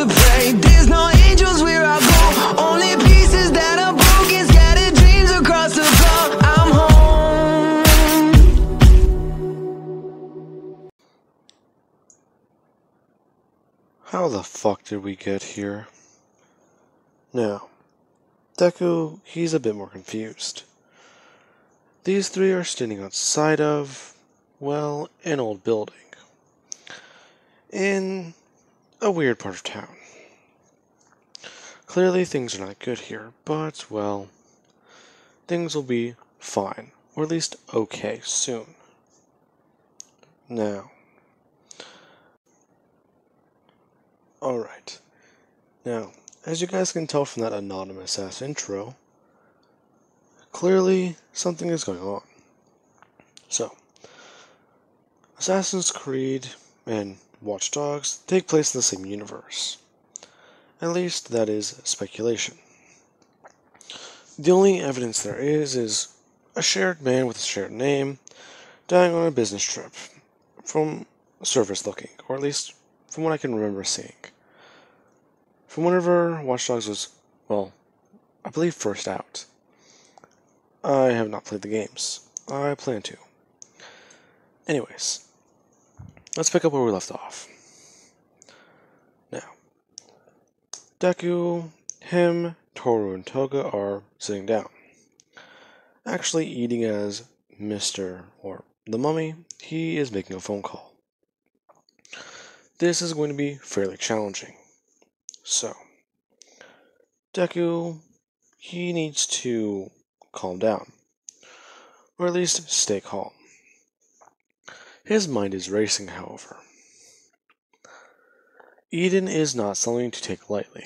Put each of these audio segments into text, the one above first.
to pray. There's no angels where I go, only pieces that are broken, scattered dreams across the floor. I'm home. How the fuck did we get here? Now, Deku, he's a bit more confused. These three are standing outside of, well, an old building. In a weird part of town. Clearly things are not good here, but, well, things will be fine, or at least okay soon. Now, alright. Now, as you guys can tell from that anonymous-ass intro, clearly something is going on. So, Assassin's Creed and Watch Dogs take place in the same universe. At least that is speculation. The only evidence there is a shared man with a shared name dying on a business trip, from surface looking, or at least from what I can remember seeing. From whenever Watch Dogs was, well, I believe first out. I have not played the games. I plan to. Anyways, let's pick up where we left off. Now, Deku, him, Toru, and Toga are sitting down. Actually eating as Mr. or the Mummy, he is making a phone call. This is going to be fairly challenging. So, Deku, he needs to calm down. Or at least stay calm. His mind is racing, however. Eden is not something to take lightly.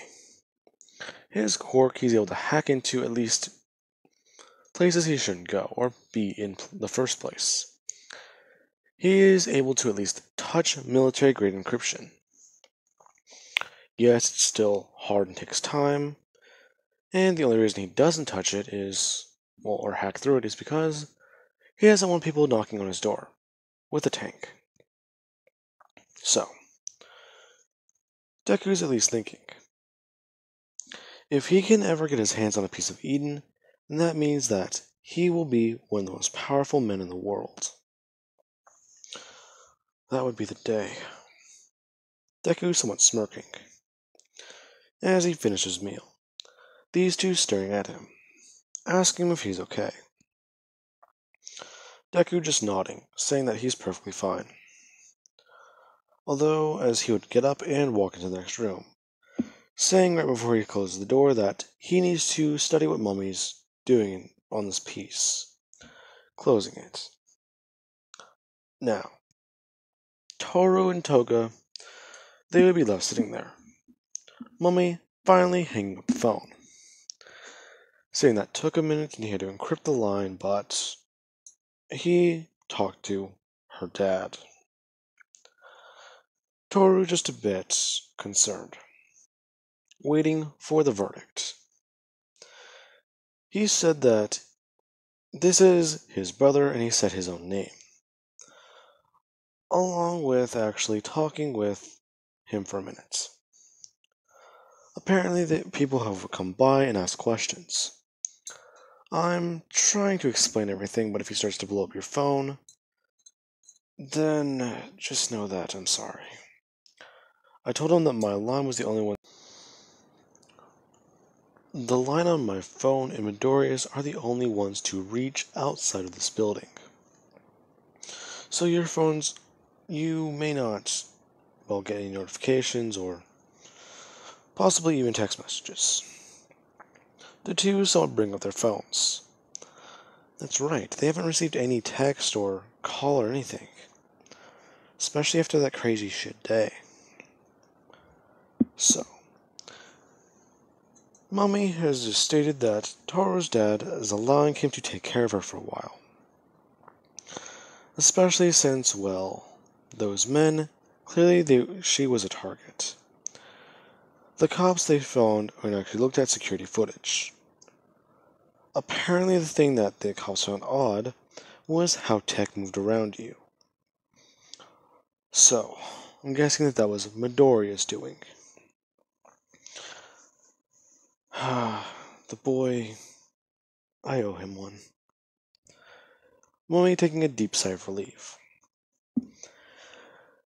His quirk he's able to hack into at least places he shouldn't go, or be in the first place. He is able to at least touch military-grade encryption. Yes, it's still hard and takes time, and the only reason he doesn't touch it is, well, or hack through it, is because he doesn't want people knocking on his door with a tank. So, Deku's at least thinking. If he can ever get his hands on a piece of Eden, then that means that he will be one of the most powerful men in the world. That would be the day. Deku somewhat smirking as he finishes his meal. These two staring at him, asking him if he's okay. Deku just nodding, saying that he's perfectly fine. Although, as he would get up and walk into the next room, saying right before he closes the door that he needs to study what Mummy's doing on this piece, closing it. Now, Toru and Toga, they would be left sitting there. Mummy finally hanging up the phone, saying that took a minute and he had to encrypt the line, but he talked to her dad. Toru just a bit concerned, waiting for the verdict. He said that this is his brother and he said his own name, along with actually talking with him for a minute. Apparently the people have come by and asked questions. I'm trying to explain everything, but if he starts to blow up your phone, then just know that I'm sorry. I told him that my line was the only one. The line on my phone and Midoriya's are the only ones to reach outside of this building. So your phones, you may not, well, get any notifications or possibly even text messages. The two somewhat bring up their phones. That's right, they haven't received any text or call or anything. Especially after that crazy shit day. So, Mummy has just stated that Toru's dad is allowing him to take care of her for a while. Especially since, well, those men, clearly she was a target. The cops they found and actually looked at security footage. Apparently the thing that the cops found odd was how tech moved around you. So, I'm guessing that was Midoriya's doing. The boy, I owe him one. Mummy taking a deep sigh of relief.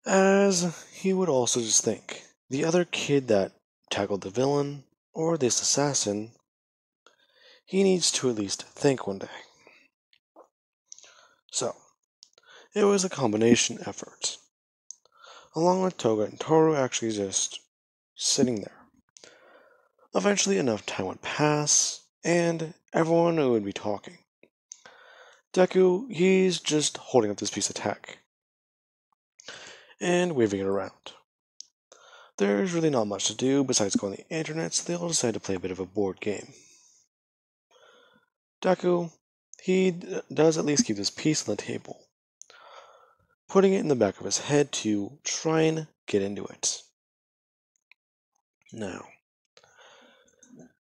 As he would also just think, the other kid that tackled the villain, or this assassin, he needs to at least think one day. So, it was a combination effort, along with Toga and Toru actually just sitting there. Eventually enough time would pass, and everyone would be talking. Deku, he's just holding up this piece of tech, and waving it around. There's really not much to do besides go on the internet, so they all decide to play a bit of a board game. Deku, he does at least keep this piece on the table, putting it in the back of his head to try and get into it. Now,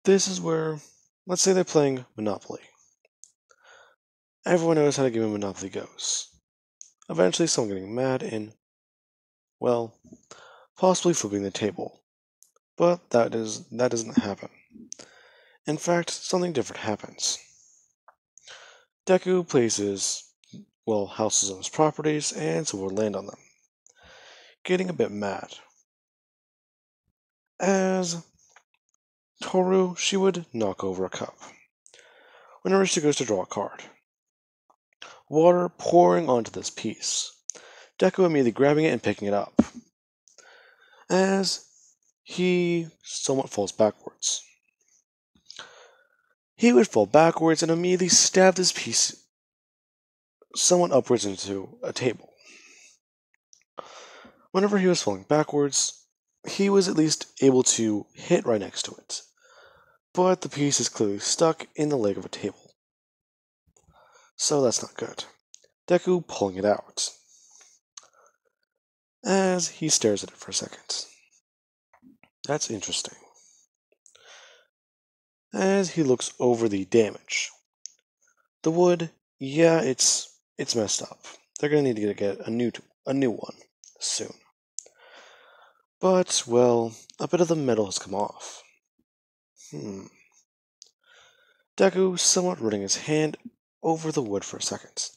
this is where, let's say they're playing Monopoly. Everyone knows how the game of Monopoly goes. Eventually someone getting mad and, well, possibly flipping the table. But that doesn't happen. In fact, something different happens. Deku places, houses on his properties, and so will land on them, getting a bit mad. As Toru, she would knock over a cup whenever she goes to draw a card. Water pouring onto this piece. Deku immediately grabbing it and picking it up, as he somewhat falls backwards. He would fall backwards and immediately stab this piece somewhat upwards into a table. Whenever he was falling backwards, he was at least able to hit right next to it, but the piece is clearly stuck in the leg of a table. So that's not good. Deku pulling it out, as he stares at it for a second. That's interesting. As he looks over the damage. The wood, yeah, it's messed up. They're gonna need to get a new one soon. But, well, a bit of the metal has come off. Deku somewhat running his hand over the wood for a second,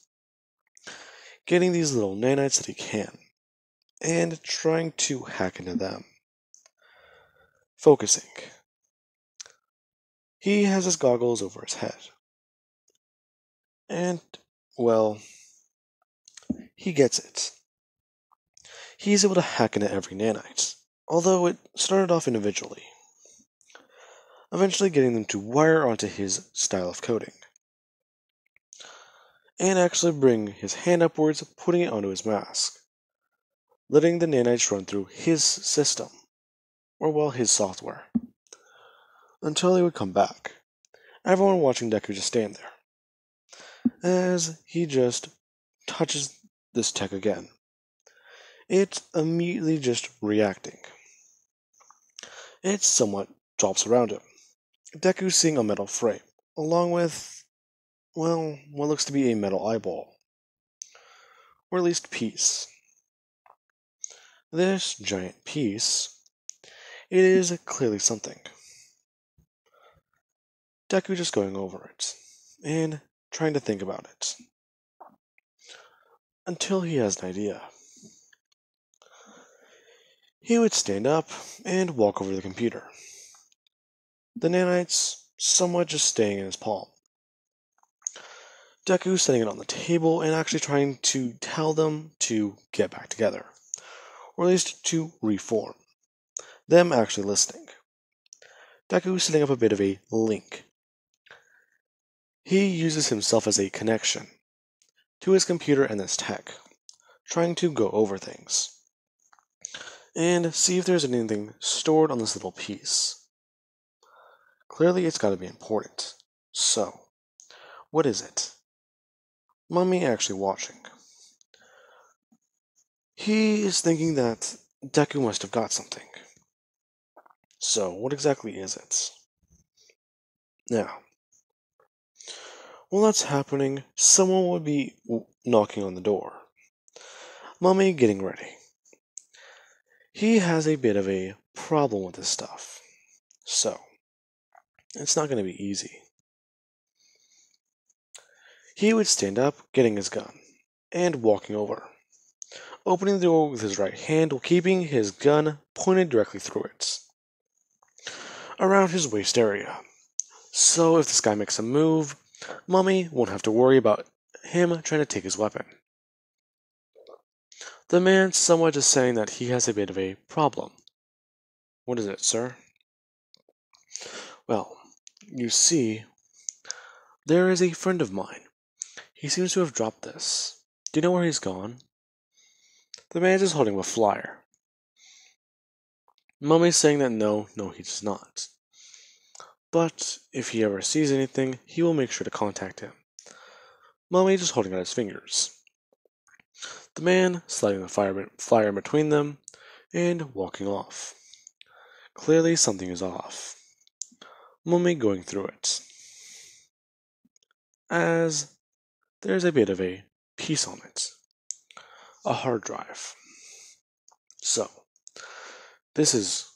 getting these little nanites that he can, and trying to hack into them. Focusing. He has his goggles over his head. And, well, he gets it. He's able to hack into every nanite, although it started off individually, eventually getting them to wire onto his style of coding, and actually bring his hand upwards, putting it onto his mask, letting the nanites run through his system, or his software, until he would come back. Everyone watching Deku just stand there, as he just touches this tech again. It's immediately just reacting. It somewhat drops around him. Deku seeing a metal frame, along with, what looks to be a metal eyeball. Or at least piece. This giant piece, it is clearly something. Deku just going over it, and trying to think about it. Until he has an idea. He would stand up and walk over to the computer. The nanites somewhat just staying in his palm. Deku setting it on the table and actually trying to tell them to get back together, or at least to reform. Them actually listening. Deku setting up a bit of a link. He uses himself as a connection to his computer and this tech, trying to go over things, and see if there's anything stored on this little piece. Clearly it's gotta be important. So, what is it? Mummy actually watching. He is thinking that Deku must have got something. So, what exactly is it? Now, while that's happening, someone would be knocking on the door. Mummy getting ready. He has a bit of a problem with this stuff. So, It's not going to be easy. He would stand up, getting his gun, and walking over, opening the door with his right hand while keeping his gun pointed directly through it, around his waist area. So if this guy makes a move, Mummy won't have to worry about him trying to take his weapon. The man somewhat is saying that he has a bit of a problem. What is it, sir? Well, you see, there is a friend of mine. He seems to have dropped this. Do you know where he's gone? The man is holding a flyer. Mummy's saying that no, he does not. But if he ever sees anything, he will make sure to contact him. Mummy just holding out his fingers. The man sliding the flyer in between them and walking off. Clearly something is off. Mummy going through it, as there's a bit of a piece on it. A hard drive. So, this is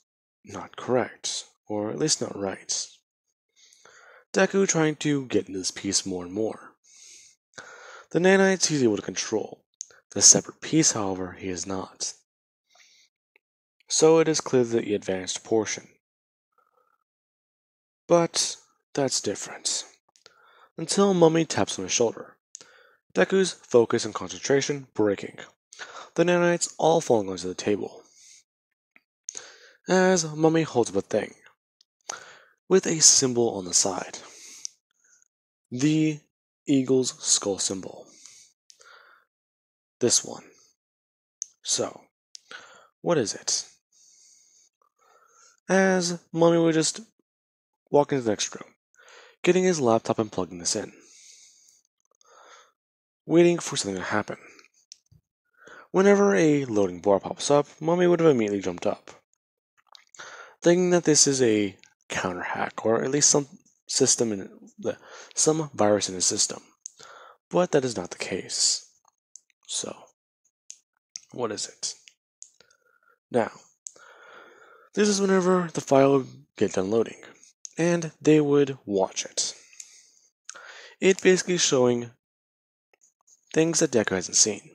not correct, or at least not right. Deku trying to get into this piece more and more. The nanites he's able to control. The separate piece, however, he is not. So it is clear the advanced portion. But that's different. Until Mummy taps on his shoulder. Deku's focus and concentration breaking. The nanites all falling onto the table. As Mummy holds up a thing, with a symbol on the side. The eagle's skull symbol. This one. So, what is it? As Mummy would just walk into the next room, getting his laptop and plugging this in. Waiting for something to happen. Whenever a loading bar pops up, Mummy would have immediately jumped up, thinking that this is a counter hack, or at least some virus in his system. But that is not the case. So, what is it? Now, this is whenever the file would get done loading, and they would watch it. It basically showing things that Deku hasn't seen.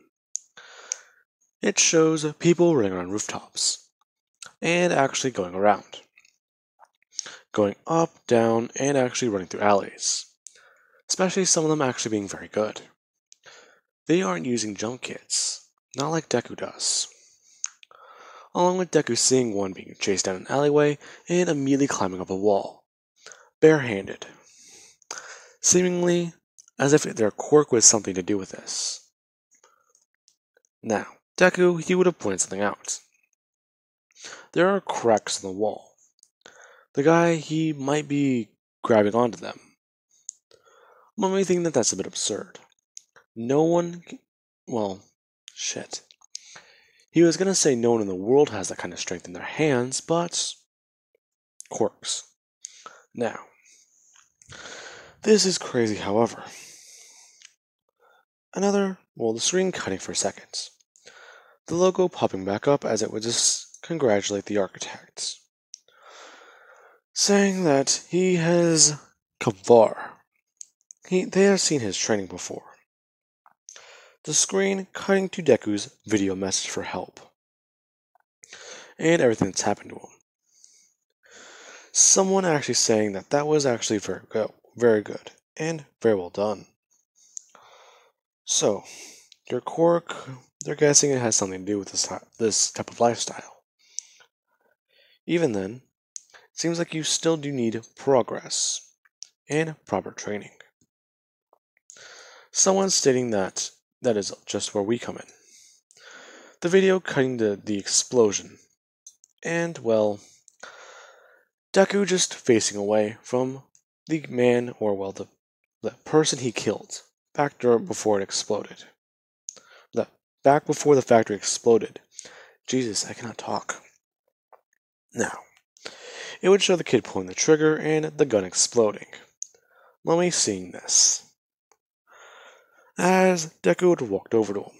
It shows people running around rooftops, and actually going around. Going up, down, and actually running through alleys. Especially some of them actually being very good. They aren't using jump kits, not like Deku does. Along with Deku seeing one being chased down an alleyway and immediately climbing up a wall, barehanded. Seemingly as if their quirk was something to do with this. Now, Deku, he would have pointed something out. There are cracks in the wall. The guy, he might be grabbing onto them. Mummy thinking that that's a bit absurd. No one, well, shit. He was gonna say no one in the world has that kind of strength in their hands, but quirks. Now, this is crazy, however. The screen cutting for seconds. The logo popping back up as it would just congratulate the architects, saying that he has come far. They have seen his training before. The screen cutting to Deku's video message for help, and everything that's happened to him. Someone actually saying that that was actually very good, and very well done. So, your quirk, they're guessing it has something to do with this type of lifestyle. Even then, it seems like you still do need progress and proper training. Someone stating that is just where we come in. The video cutting to the explosion, and well, Deku just facing away from the man, or well, the person he killed before it exploded. Back before the factory exploded. Jesus, I cannot talk. Now, it would show the kid pulling the trigger and the gun exploding. Mummy seeing this. As Deku would have walked over to him.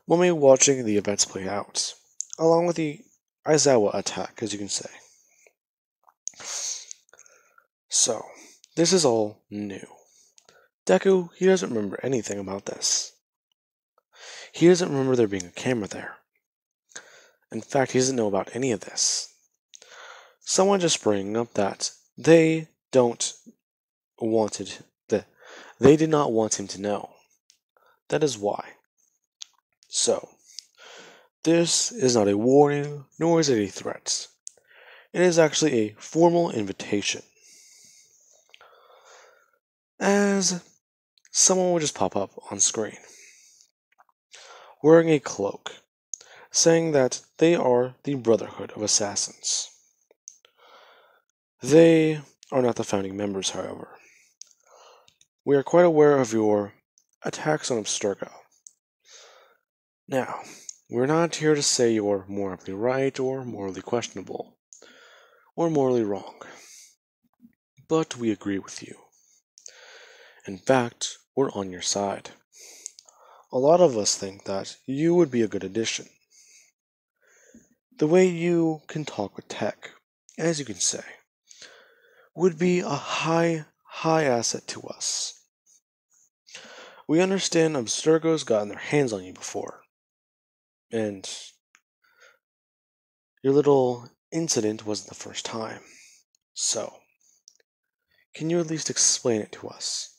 Mummy watching the events play out, along with the Aizawa attack, as you can say. So, this is all new. Deku, he doesn't remember anything about this. He doesn't remember there being a camera there. In fact, he doesn't know about any of this. Someone just bringing up that they did not want him to know. That is why. So, this is not a warning, nor is it a threat. It is actually a formal invitation. As someone will just pop up on screen, wearing a cloak, saying that they are the Brotherhood of Assassins. They are not the founding members, however. We are quite aware of your attacks on Abstergo. Now, we're not here to say you're morally right or morally questionable, or morally wrong, but we agree with you. In fact, we're on your side. A lot of us think that you would be a good addition. The way you can talk with tech, as you can say, would be a high asset to us. We understand Abstergo's gotten their hands on you before, and your little incident wasn't the first time. So, can you at least explain it to us?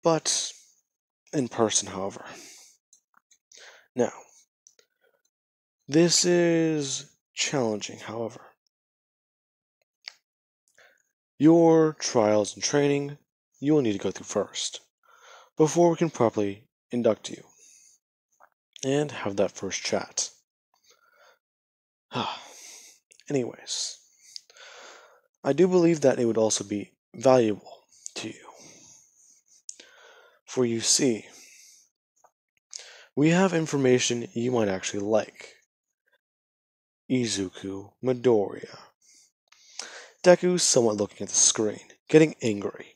But in person, however. Now, this is challenging, however. Your trials and training you will need to go through first, before we can properly induct you and have that first chat. Anyways, I do believe that it would also be valuable to you. For you see, we have information you might actually like. Izuku Midoriya. Deku's somewhat looking at the screen, getting angry.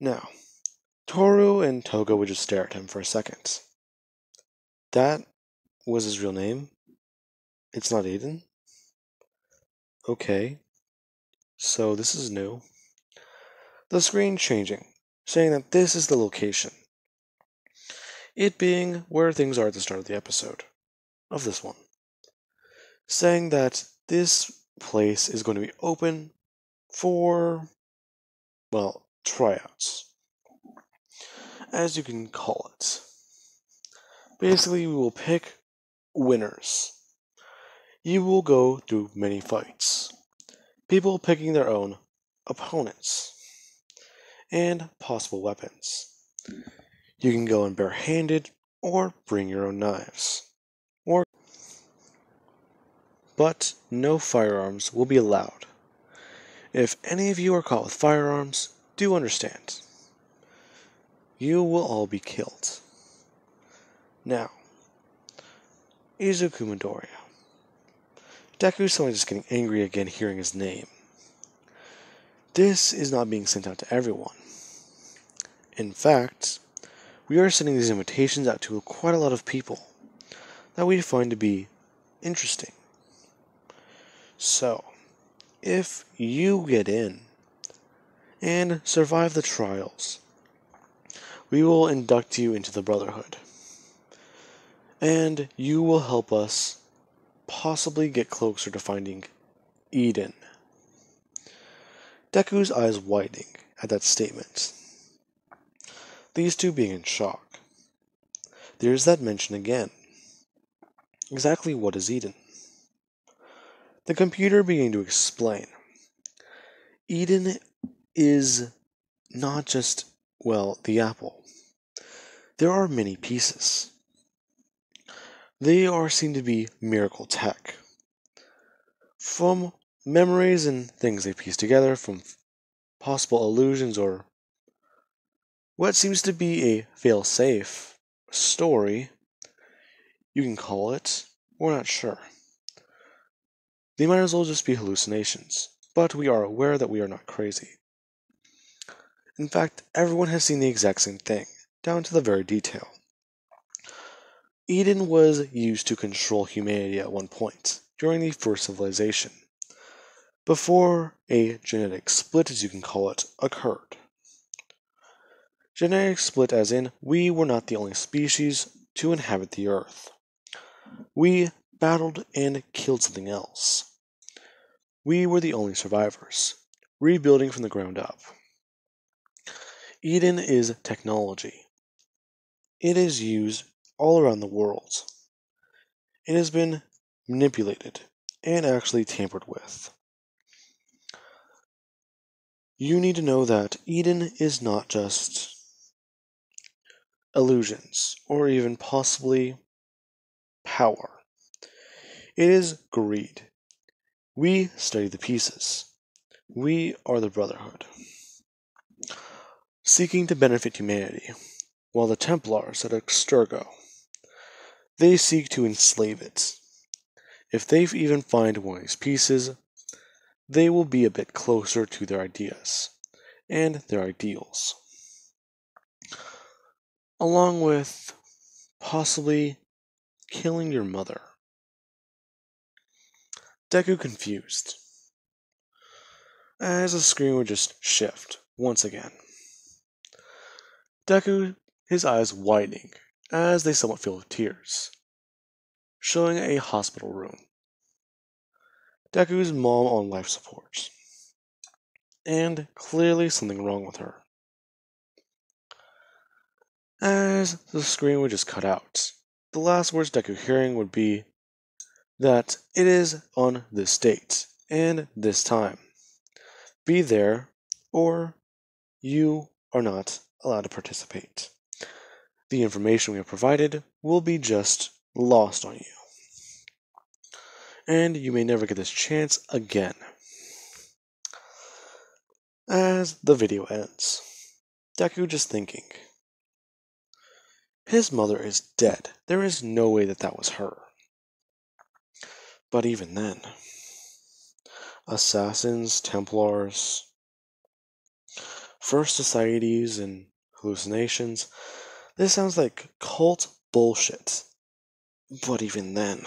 Now, Toru and Toga would just stare at him for a second. That was his real name? It's not Aiden? Okay. So this is new. The screen changing, saying that this is the location. It being where things are at the start of the episode. Of this one. Saying that this place is going to be open for, well, tryouts. As you can call it. Basically, we will pick winners. You will go through many fights. People picking their own opponents. And possible weapons. You can go in barehanded or bring your own knives. But no firearms will be allowed. If any of you are caught with firearms, do understand. You will all be killed. Now, Izuku Midoriya. Deku's suddenly just getting angry again hearing his name. This is not being sent out to everyone. In fact, we are sending these invitations out to quite a lot of people that we find to be interesting. So, if you get in and survive the trials, we will induct you into the Brotherhood. And you will help us possibly get closer to finding Eden. Deku's eyes widening at that statement. These two being in shock. There's that mention again. Exactly what is Eden? The computer began to explain. Eden is not just, well, the apple. There are many pieces. They are seen to be miracle tech. From memories and things they piece together, from possible illusions or what seems to be a fail-safe story, you can call it, we're not sure. They might as well just be hallucinations, but we are aware that we are not crazy. In fact, everyone has seen the exact same thing, down to the very detail. Eden was used to control humanity at one point, during the first civilization. before a genetic split, as you can call it, occurred. Genetic split as in, we were not the only species to inhabit the Earth. We battled and killed something else. We were the only survivors, rebuilding from the ground up. Eden is technology. It is used all around the world. It has been manipulated and actually tampered with. You need to know that Eden is not just illusions or even possibly power. It is greed. We study the pieces. We are the Brotherhood, seeking to benefit humanity, while the Templars at Extergo, they seek to enslave it. If they even find one of these pieces, they will be a bit closer to their ideas and their ideals, along with possibly killing your mother. Deku confused, as the screen would just shift once again. Deku, his eyes widening as they somewhat fill with tears, showing a hospital room. Deku's mom on life support, and clearly something wrong with her. As the screen would just cut out, the last words Deku hearing would be that it is on this date and this time. Be there, or you are not allowed to participate. The information we have provided will be just lost on you. And you may never get this chance again. As the video ends, Deku just thinking, his mother is dead. There is no way that that was her. But even then, assassins, Templars, first societies, and hallucinations, this sounds like cult bullshit. But even then,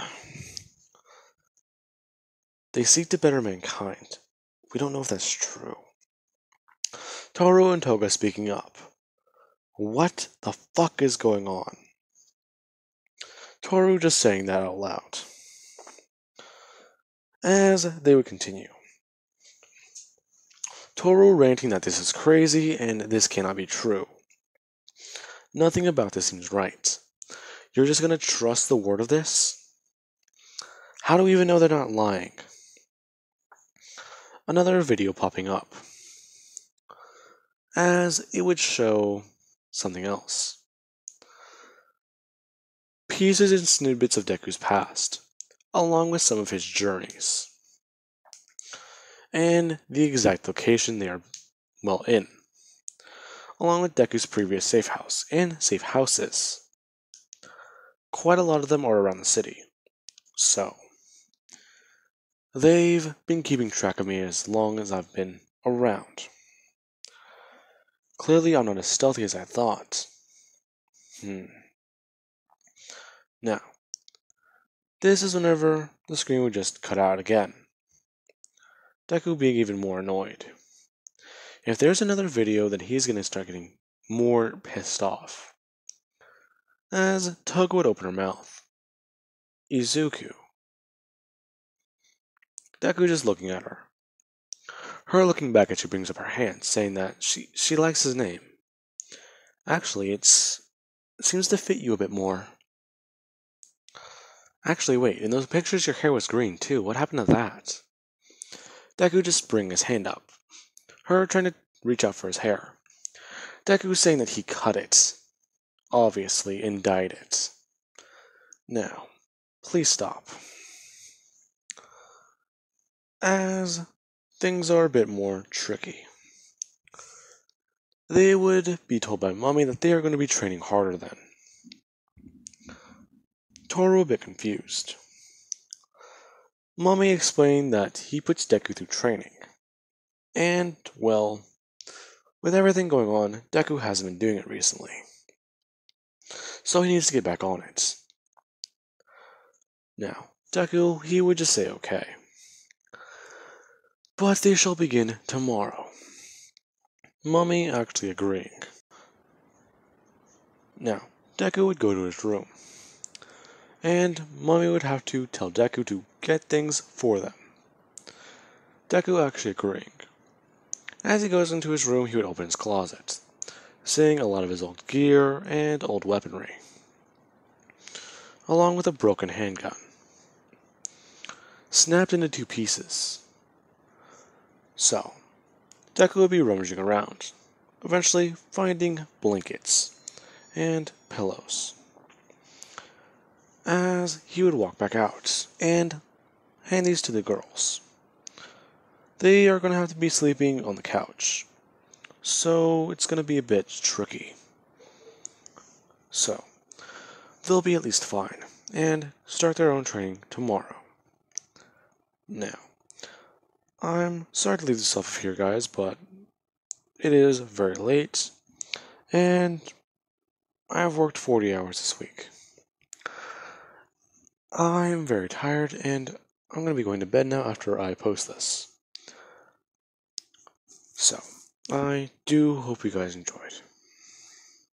they seek to better mankind. We don't know if that's true. Toru and Toga speaking up. What the fuck is going on? Toru just saying that out loud. As they would continue. Toru ranting that this is crazy and this cannot be true. Nothing about this seems right. You're just gonna trust the word of this? How do we even know they're not lying? Another video popping up, as it would show something else. Pieces and snippets of Deku's past, along with some of his journeys, and the exact location they are, well, in, along with Deku's previous safe house and safe houses. Quite a lot of them are around the city, so they've been keeping track of me as long as I've been around. Clearly, I'm not as stealthy as I thought. Now, this is whenever the screen would just cut out again. Deku being even more annoyed. If there's another video, then he's going to start getting more pissed off. As Toga would open her mouth. Izuku. Deku just looking at her. Her looking back as she brings up her hand, saying that she likes his name. Actually, it seems to fit you a bit more. Actually, wait, in those pictures your hair was green too. What happened to that? Deku just bringing his hand up. Her trying to reach out for his hair. Deku saying that he cut it. Obviously, and dyed it. Now, please stop. As things are a bit more tricky. They would be told by Mommy that they are going to be training harder then. Toru a bit confused. Mommy explained that he puts Deku through training. And, well, with everything going on, Deku hasn't been doing it recently. So he needs to get back on it. Now, Deku, he would just say okay. but they shall begin tomorrow. Mummy actually agreeing. Now, Deku would go to his room, and Mummy would have to tell Deku to get things for them. Deku actually agreeing. As he goes into his room, he would open his closet, seeing a lot of his old gear and old weaponry, along with a broken handgun, snapped into 2 pieces. So, Deku would be rummaging around, eventually finding blankets and pillows. As he would walk back out and hand these to the girls. They are going to have to be sleeping on the couch, so it's going to be a bit tricky. So, they'll be at least fine, and start their own training tomorrow. Now, I'm sorry to leave this off here, guys, but it is very late, and I've worked 40 hours this week. I'm very tired, and I'm going to be going to bed now after I post this. So, I do hope you guys enjoyed.